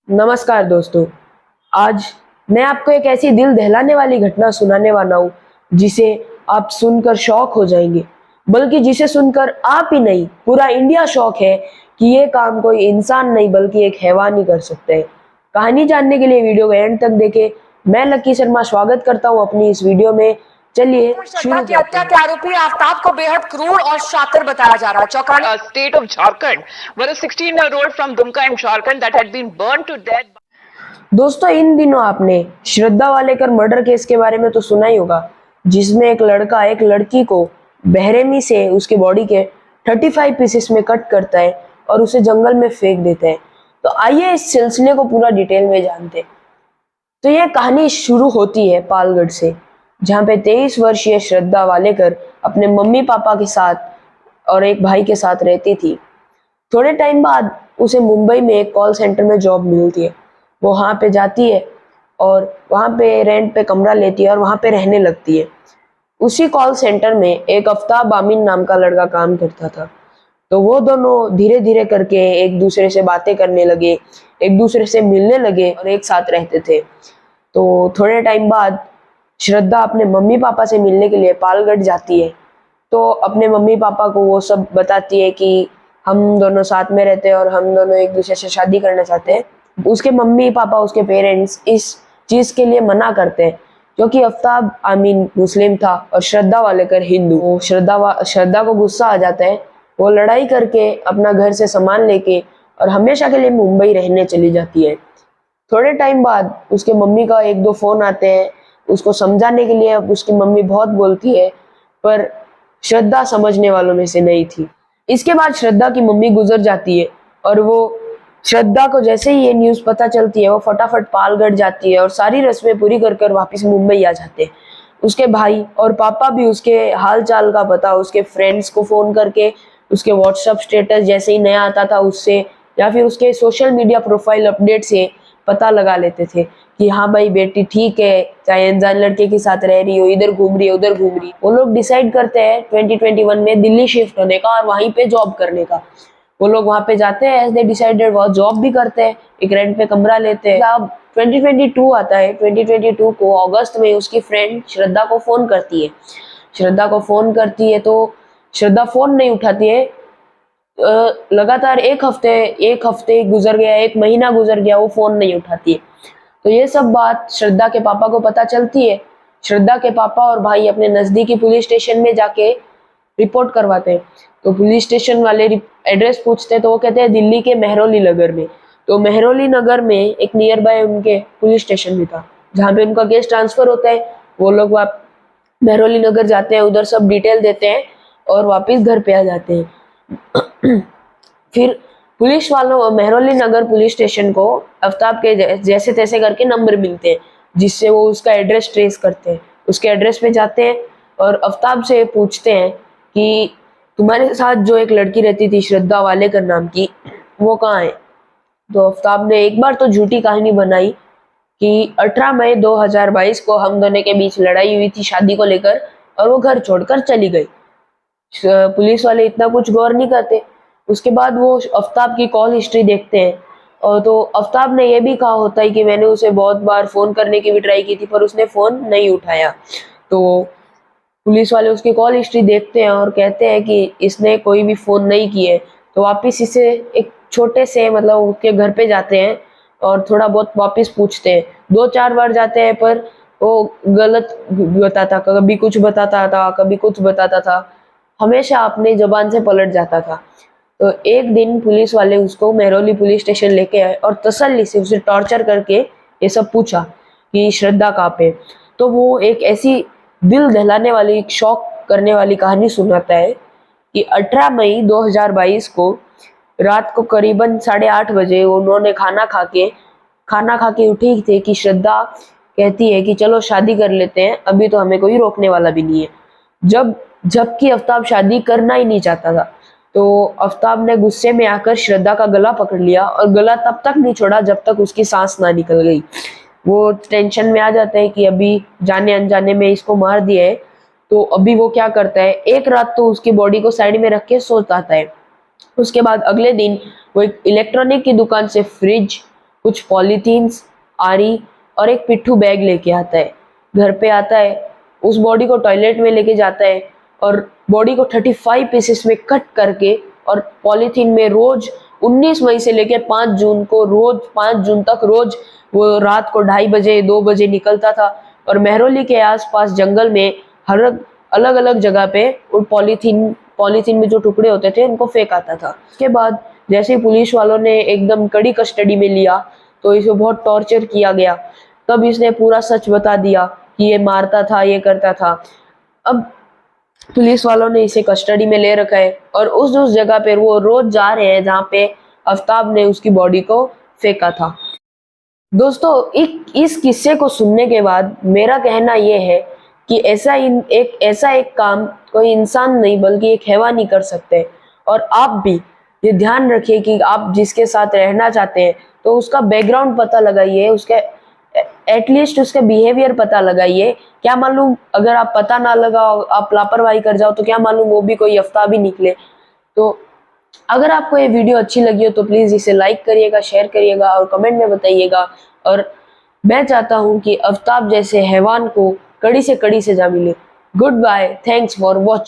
नमस्कार दोस्तों। आज मैं आपको एक ऐसी दिल दहलाने वाली घटना सुनाने वाला हूँ जिसे आप सुनकर शॉक हो जाएंगे। बल्कि जिसे सुनकर आप ही नहीं, पूरा इंडिया शॉक है कि ये काम कोई इंसान नहीं बल्कि एक हैवान ही कर सकता है। कहानी जानने के लिए वीडियो को एंड तक देखें। मैं लकी शर्मा स्वागत करता हूँ अपनी इस वीडियो में। चलिए श्रद्धा की हत्या के आरोपी आफ्ताब को बेहद क्रूर और शातिर बताया जा रहा है। चौंकाने state of Jharkhand, where a 16-year-old from Dumka in Jharkhand that had been burned to death. दोस्तों, इन दिनों आपने श्रद्धा वालेकर मर्डर केस के बारे में तो सुना ही होगा, जिसमें एक लड़का एक लड़की को बेरहमी से उसके बॉडी के 35 पीसेस में कट करता है और उसे जंगल में फेंक देता है। तो आइए इस सिलसिले को पूरा डिटेल में जानते हैं। तो यह कहानी शुरू होती है पालगढ़ से, जहाँ पे 23 वर्षीय श्रद्धा वालेकर अपने मम्मी पापा के साथ और एक भाई के साथ रहती थी। थोड़े टाइम बाद उसे मुंबई में एक कॉल सेंटर में जॉब मिलती है। वो वहाँ पे जाती है और वहाँ पे रेंट पे कमरा लेती है और वहाँ पे रहने लगती है। उसी कॉल सेंटर में एक आफ्ताब आमीन नाम का लड़का काम करता था। तो वो दोनों धीरे धीरे करके एक दूसरे से बातें करने लगे, एक दूसरे से मिलने लगे और एक साथ रहते थे। तो थोड़े टाइम बाद श्रद्धा अपने मम्मी पापा से मिलने के लिए पालगढ़ जाती है। तो अपने मम्मी पापा को वो सब बताती है कि हम दोनों साथ में रहते हैं और हम दोनों एक दूसरे से शादी करना चाहते हैं। उसके मम्मी पापा, उसके पेरेंट्स इस चीज के लिए मना करते हैं, क्योंकि आफ्ताब आमीन मुस्लिम था और श्रद्धा वालेकर हिंदू। श्रद्धा को गुस्सा आ जाता है। वो लड़ाई करके अपना घर से सामान लेके और हमेशा के लिए मुंबई रहने चली जाती है। थोड़े टाइम बाद उसके मम्मी का एक दो फोन आते हैं उसको समझाने के लिए। अब उसकी मम्मी बहुत बोलती है, पर श्रद्धा समझने वालों में से नहीं थी। इसके बाद श्रद्धा की मम्मी गुजर जाती है और वो श्रद्धा को जैसे ही ये न्यूज़ पता चलती है वो फटाफट पालगढ़ जाती है और सारी रस्में पूरी कर वापस मुंबई आ जाते हैं। उसके भाई और पापा भी उसके हाल चाल का पता उसके फ्रेंड्स को फ़ोन करके, उसके व्हाट्सएप स्टेटस जैसे ही नया आता था उससे, या फिर उसके सोशल मीडिया प्रोफाइल अपडेट से पता लगा लेते थे कि हाँ भाई बेटी ठीक है, चाहे अनजान लड़के के साथ रह रही हो, इधर घूम रही है उधर घूम रही। वो लोग डिसाइड करते हैं 2021 में दिल्ली शिफ्ट होने का और वहीं पे जॉब करने का। वो लोग वहाँ पे जाते हैं, एज दे डिसाइडेड, वो जॉब भी करते हैं, एक रेंट पे कमरा लेते हैं। अब 2022 आता है। 2022 को अगस्त में उसकी फ्रेंड श्रद्धा को फोन करती है। श्रद्धा को फोन करती है तो श्रद्धा फोन नहीं उठाती है। लगातार एक हफ्ते गुजर गया, एक महीना गुजर गया, वो फोन नहीं उठाती है। तो ये सब बात श्रद्धा के पापा को पता चलती है। श्रद्धा के पापा और भाई अपने नजदीकी पुलिस स्टेशन में जाके रिपोर्ट करवाते हैं। तो पुलिस स्टेशन वाले एड्रेस पूछते हैं तो वो कहते हैं दिल्ली के मेहरौली नगर में। तो मेहरौली नगर में एक नियर बाय उनके पुलिस स्टेशन भी था जहाँ पे उनका केस ट्रांसफर होता है। वो लोग मेहरौली नगर जाते हैं, उधर सब डिटेल देते हैं और वापस घर पे आ जाते हैं। फिर पुलिस वालों मेहरौली नगर पुलिस स्टेशन को आफ्ताब के जैसे तैसे करके नंबर मिलते हैं, जिससे वो उसका एड्रेस ट्रेस करते हैं। उसके एड्रेस पे जाते हैं और आफ्ताब से पूछते हैं कि तुम्हारे साथ जो एक लड़की रहती थी श्रद्धा वालेकर नाम की, वो कहाँ है। तो आफ्ताब ने एक बार तो झूठी कहानी बनाई कि 18 मई 2022 को हम दोनों के बीच लड़ाई हुई थी शादी को लेकर और वो घर छोड़कर चली गई। पुलिस वाले इतना कुछ गौर नहीं करते। उसके बाद वो आफ्ताब की कॉल हिस्ट्री देखते हैं और तो आफ्ताब ने यह भी कहा होता है कि मैंने उसे बहुत बार फोन करने की भी ट्राई की थी पर उसने फोन नहीं उठाया। तो पुलिस वाले उसकी कॉल हिस्ट्री देखते हैं और कहते हैं कि इसने कोई भी फोन नहीं किए। तो वापस इसे एक छोटे से मतलब उसके घर पे जाते हैं और थोड़ा बहुत वापस पूछते हैं। 2-4 बार जाते हैं पर वो गलत बताता, कभी कुछ बताता था कभी कुछ बताता था, हमेशा अपनी जबान से पलट जाता था। तो एक दिन पुलिस वाले उसको मेहरौली पुलिस स्टेशन लेके आए और तसल्ली से उसे टॉर्चर करके ये सब पूछा कि श्रद्धा कहाँ पे। तो वो एक ऐसी दिल दहलाने वाली, शॉक करने वाली कहानी सुनाता है कि 18 मई 2022 को रात को करीबन 8:30 बजे उन्होंने खाना खा के उठी थे कि श्रद्धा कहती है कि चलो शादी कर लेते हैं, अभी तो हमें कोई रोकने वाला भी नहीं है। जबकि आफ्ताब शादी करना ही नहीं चाहता था। तो आफ्ताब ने गुस्से में आकर श्रद्धा का गला पकड़ लिया और गला तब तक नहीं छोड़ा जब तक उसकी सांस ना निकल गई। वो टेंशन में आ जाता है कि अभी जाने अनजाने में इसको मार दिया है। तो अभी वो क्या करता है, एक रात तो उसकी बॉडी को साइड में रख के सोता है। उसके बाद अगले दिन वो एक इलेक्ट्रॉनिक की दुकान से फ्रिज, कुछ पॉलीथीन्स, आरी और एक पिट्ठू बैग लेके आता है। घर पे आता है, उस बॉडी को टॉयलेट में लेके जाता है और बॉडी को 35 पीसेस में कट करके और पॉलीथीन में रोज 19 मई से लेके 5 जून को रोज 5 जून तक रोज वो रात को 2:30 बजे 2 बजे निकलता था और मेहरौली के आसपास जंगल में हर अलग अलग जगह पे वो पॉलीथीन में जो टुकड़े होते थे उनको फेंक आता था। उसके बाद जैसे ही पुलिस वालों ने एकदम कड़ी कस्टडी में लिया तो इसे बहुत टॉर्चर किया गया। तब इसने पूरा सच बता दिया कि ये मारता था, ये करता था। अब पुलिस वालों ने इसे कस्टडी में ले रखा है और उस जगह पे वो रोज जा रहे हैं जहाँ पे आफ्ताब ने उसकी बॉडी को फेंका था। दोस्तों, इस किस्से को सुनने के बाद मेरा कहना ये है कि ऐसा एक काम कोई इंसान नहीं बल्कि एक हैवान ही कर सकते हैं। और आप भी ये ध्यान रखिए कि आप जिसके साथ रहना चाहते हैं तो उसका बैकग्राउंड पता लगाइए, उसके एटलीस्ट उसका बिहेवियर पता लगाइए। क्या मालूम अगर आप पता ना लगाओ, आप लापरवाही कर जाओ तो क्या मालूम वो भी कोई आफ्ताब ही निकले। तो अगर आपको ये वीडियो अच्छी लगी हो तो प्लीज इसे लाइक करिएगा, शेयर करिएगा और कमेंट में बताइएगा। और मैं चाहता हूं कि आफ्ताब जैसे हैवान को कड़ी से कड़ी सजा मिले। Goodbye, thanks for watching.